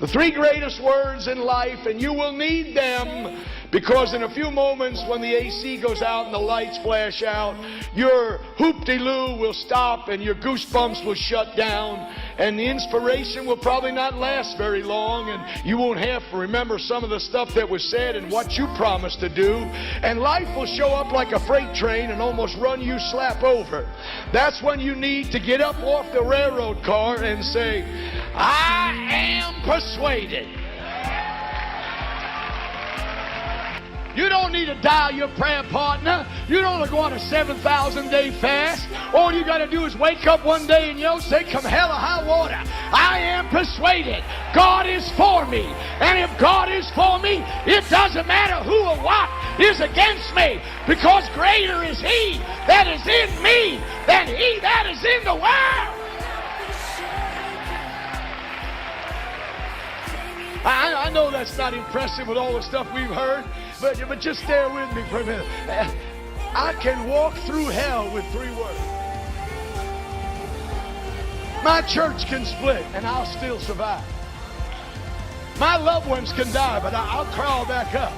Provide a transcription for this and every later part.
The three greatest words in life, and you will need them, because in a few moments when the AC goes out and the lights flash out, your hoop-de-loo will stop and your goosebumps will shut down, and the inspiration will probably not last very long, and you won't have to remember some of the stuff that was said and what you promised to do, and life will show up like a freight train and almost run you slap over. That's when you need to get up off the railroad car and say, I am persuaded. You don't need to dial your prayer partner. You don't go on a 7,000-day fast. All you got to do is wake up one day and say, come hell or high water, I am persuaded. God is for me. And if God is for me, it doesn't matter who or what is against me, because greater is He that is in me than he that is in the world. I know that's not impressive with all the stuff we've heard, but just stay with me for a minute. I can walk through hell with 3 words. My church can split and I'll still survive. My loved ones can die, but I'll crawl back up.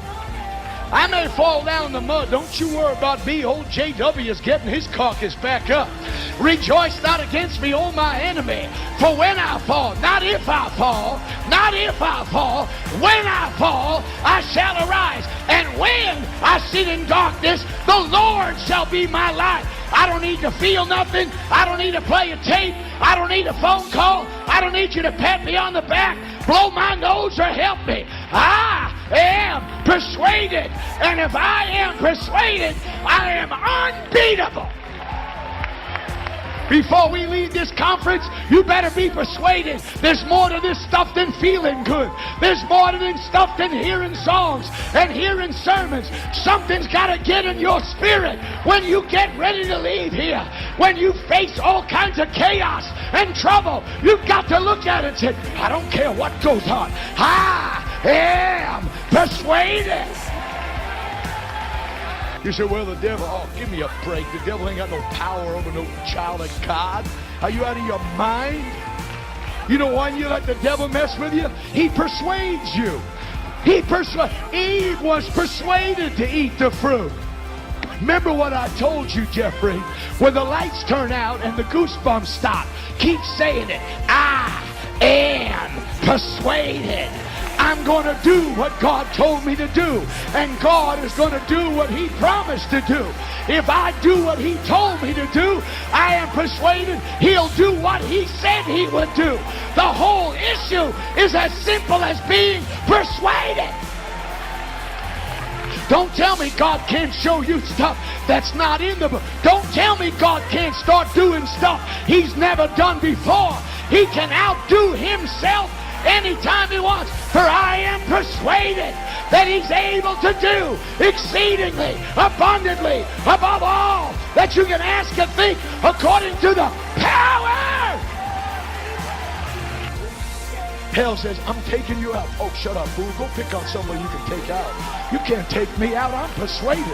I may fall down in the mud. Don't you worry about me. Old J.W. is getting his carcass back up. Rejoice not against me, O my enemy. For when I fall, not if I fall, not if I fall, when I fall, I shall arise. And when I sit in darkness, the Lord shall be my light. I don't need to feel nothing. I don't need to play a tape. I don't need a phone call. I don't need you to pat me on the back, blow my nose, or help me. I am persuaded. And if I am persuaded, I am unbeatable. Before we leave this conference, you better be persuaded. There's more to this stuff than feeling good. There's more to this stuff than hearing songs and hearing sermons. Something's got to get in your spirit when you get ready to leave here. When you face all kinds of chaos and trouble, you've got to look at it and say, I don't care what goes on. I am persuaded. You say, well, the devil, oh, give me a break. The devil ain't got no power over no child of God. Are you out of your mind? You know why you let the devil mess with you? He persuades you. Eve was persuaded to eat the fruit. Remember what I told you, Jeffrey? When the lights turn out and the goosebumps stop, keep saying it. I am persuaded. I'm going to do what God told me to do. And God is going to do what He promised to do. If I do what He told me to do, I am persuaded He'll do what He said He would do. The whole issue is as simple as being persuaded. Don't tell me God can't show you stuff that's not in the book. Don't tell me God can't start doing stuff He's never done before. He can outdo Himself anytime He wants. For I am persuaded that He's able to do exceedingly, abundantly, above all that you can ask and think, according to the power. Hell says, I'm taking you out. Oh, shut up, fool. Go pick on somebody you can take out. You can't take me out. I'm persuaded.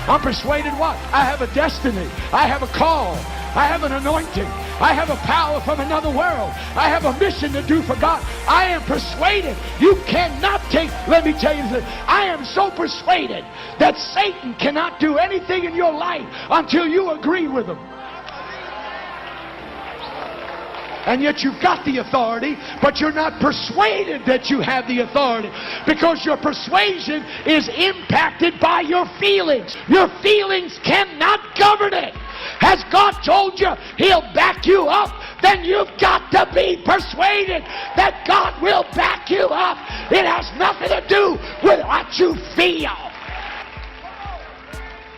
I'm persuaded what? I have a destiny. I have a call. I have an anointing. I have a power from another world. I have a mission to do for God. I am persuaded. You cannot take, let me tell you this, I am so persuaded that Satan cannot do anything in your life until you agree with him. And yet you've got the authority, but you're not persuaded that you have the authority, because your persuasion is impacted by your feelings. Your feelings cannot govern it. Has God told you He'll back you up? Then you've got to be persuaded that God will back you up. It has nothing to do with what you feel.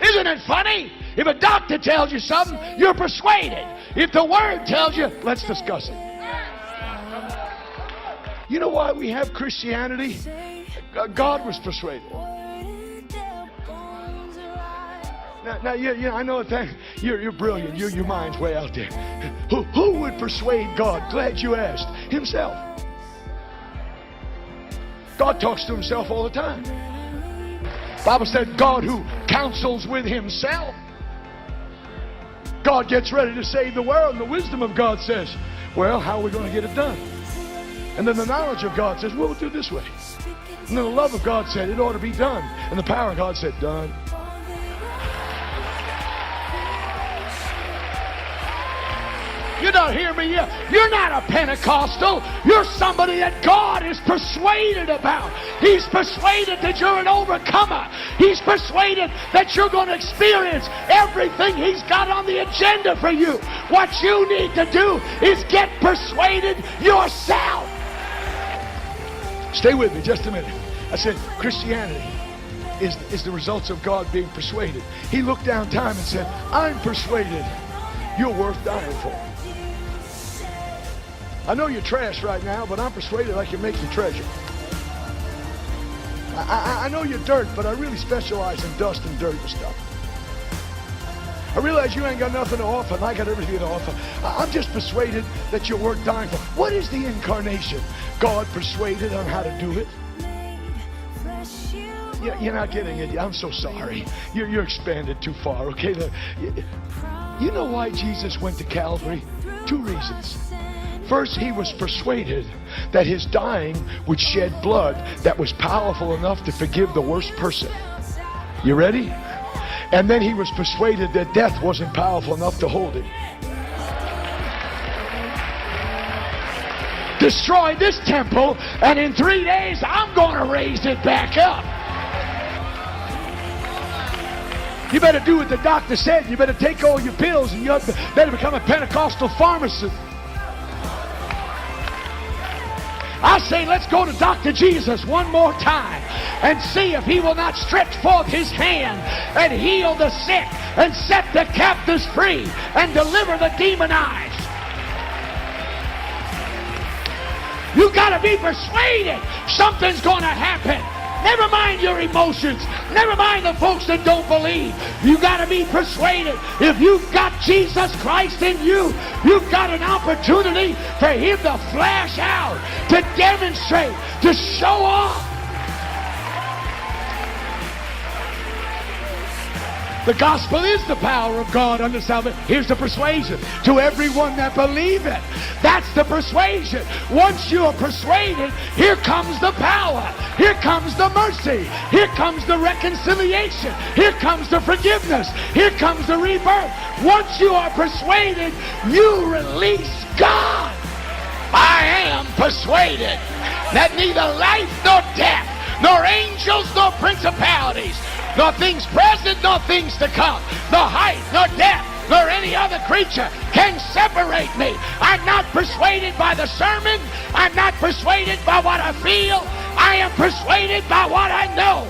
Isn't it funny? If a doctor tells you something, you're persuaded. If the Word tells you, let's discuss it. You know why we have Christianity? God was persuaded. Now I know that you're brilliant. Your mind's way out there. Who would persuade God? Glad you asked. Himself. God talks to Himself all the time. The Bible said God who counsels with Himself. God gets ready to save the world, and the wisdom of God says, well, how are we going to get it done? And then the knowledge of God says, we'll do it this way. And then the love of God said, it ought to be done. And the power of God said, done. You're not hearing me yet. You're not a Pentecostal. You're somebody that God is persuaded about. He's persuaded that you're an overcomer. He's persuaded that you're going to experience everything He's got on the agenda for you. What you need to do is get persuaded yourself. Stay with me just a minute. I said Christianity is the results of God being persuaded. He looked down time and said, I'm persuaded you're worth dying for. I know you're trash right now, but I'm persuaded I can make you treasure. I know you're dirt, but I really specialize in dust and dirt and stuff. I realize you ain't got nothing to offer, and I got everything to offer. I'm just persuaded that you're worth dying for. What is the incarnation? God persuaded on how to do it. You're not getting it. I'm so sorry. You're expanded too far, okay? You know why Jesus went to Calvary? 2 reasons. First, He was persuaded that His dying would shed blood that was powerful enough to forgive the worst person. You ready? And then He was persuaded that death wasn't powerful enough to hold Him. Destroy this temple, and in 3 days, I'm going to raise it back up. You better do what the doctor said. You better take all your pills, and you better become a Pentecostal pharmacist. I say, let's go to Dr. Jesus one more time and see if He will not stretch forth His hand and heal the sick and set the captives free and deliver the demonized. You got to be persuaded something's going to happen. Never mind your emotions. Never mind the folks that don't believe. You got to be persuaded. If you've got Jesus Christ in you, you've got an opportunity for Him to flash out, to demonstrate, to show off. The gospel is the power of God unto salvation. Here's the persuasion. To everyone that believeth. That's the persuasion. Once you are persuaded, here comes the power. Here comes the mercy. Here comes the reconciliation. Here comes the forgiveness. Here comes the rebirth. Once you are persuaded, you release God. I am persuaded that neither life nor death, nor angels nor principalities, nor things present, nor things to come, nor height, nor depth, nor any other creature can separate me. I'm not persuaded by the sermon. I'm not persuaded by what I feel. I am persuaded by what I know.